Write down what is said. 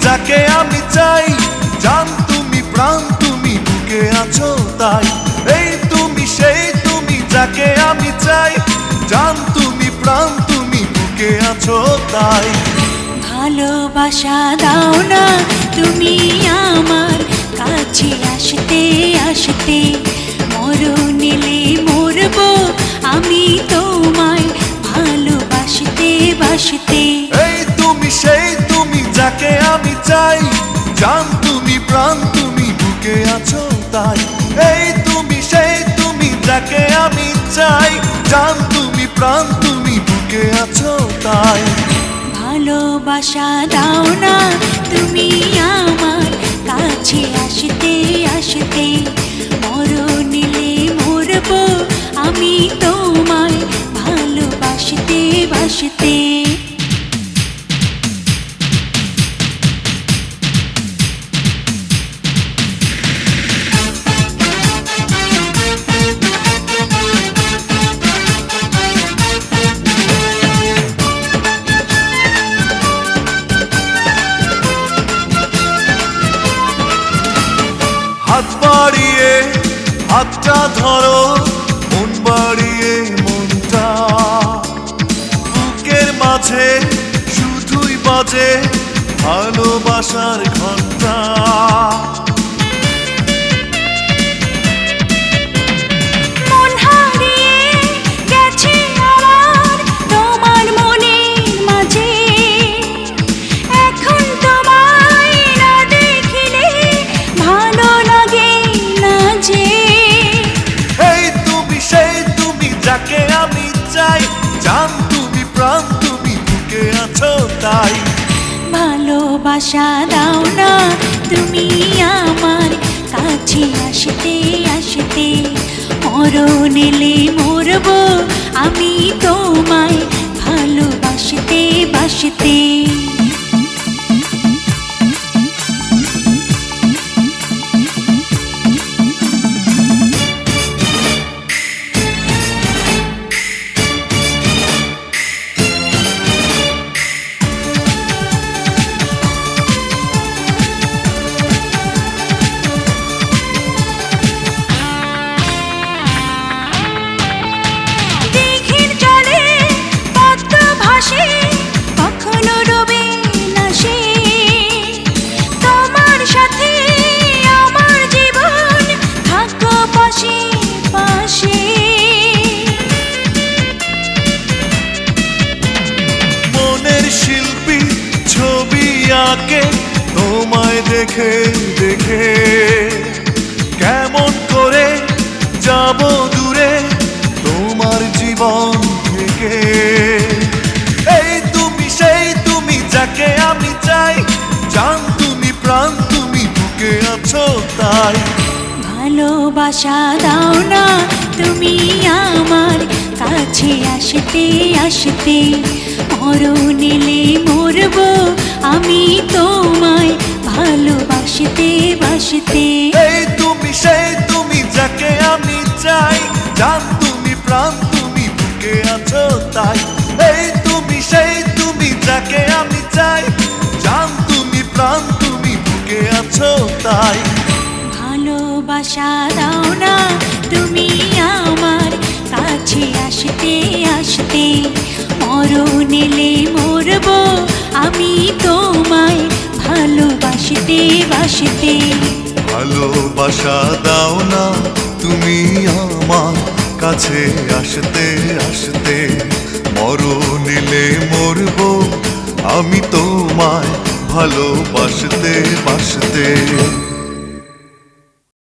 যাকে আমি চাই, জান তুমি প্রাণ তুমি বুকে আছো তাই। এই তুমি সেই তুমি যাকে আমি চাই, জান তুমি প্রাণ তুমি বুকে আছো তাই। ভালোবাসা দাও না তুমি আমার কাছে আসতে আসতে, মরণ এলে মরবো আমি তোমায় ভালোবাসতে বাসতে। এই তুমি সেই তুমি যাকে আমি চাই, জান তুমি প্রাণ তুমি বুকে আছো তাই। এই তুমি সেই তুমি যাকে আমি চাই, জান তুমি প্রাণ তুমি বুকে আছো তাই। ভালোবাসা দাও না তুমি আমার কাছে আসতে আসতে, মরণ এলে মরবো আমি তোমায় ভালোবাসতে বাসতে। হাত বাড়িয়ে হাতটা ধরো, মন বাড়িয়ে মনটা, বুকের মাঝে শুধুই বাজে ভালোবাসার ঘন্টা। মন হারিয়ে গেছে আমার তোমার মনের মাঝে, এখন তোমায় না দেখিলে ভালো লাগে না যে। এই তুমি সেই তুমি যাকে আমি চাই, জান তুমি প্রাণ তুমি বুকে আছো তাই। ভালোবাসা দাও না তুমি আমার কাছে আসতে আসতে, মরণ এলে মরবো আমি তোমায় ভালোবাসতে বাসতে। দিঘির জলে পদ্ম ভাসে, কখনো ডোবে না সে, তোমার সাথে আমার জীবন থাকো পাশে পাশে। মনের শিল্পী ছবি আঁকে তোমায় দেখে দেখে, কেমন করে যাব দূরে তোমার জীবন থেকে। এই তুমি সেই তুমি যাকে আমি চাই, জান তুমি প্রাণ তুমি বুকে আছো তাই। ভালোবাসা দাও না তুমি আমার কাছে আসতে আসতে, মরণ এলে মরবো আমি তোমায় ভালোবাসতে বাসতে। এই তুমি সেই তুমি যাকে আমি চাই, জান তুমি প্রাণ তুমি বুকে আছো তাই। এই তুমি সেই তুমি যাকে আমি চাই, জান তুমি প্রাণ তুমি বুকে আছো তাই। ভালোবাসা দাও না তুমি আমার কাছে আসতে আসতে, মরণ এলে মরবো আমি তোমায় ভালোবাসতে বাসতে। ভালোবাসা দাও না তুমি আমার কাছে আসতে আসতে, মরণ এলে মরবো আমি তোমায় ভালোবাসতে বাসতে।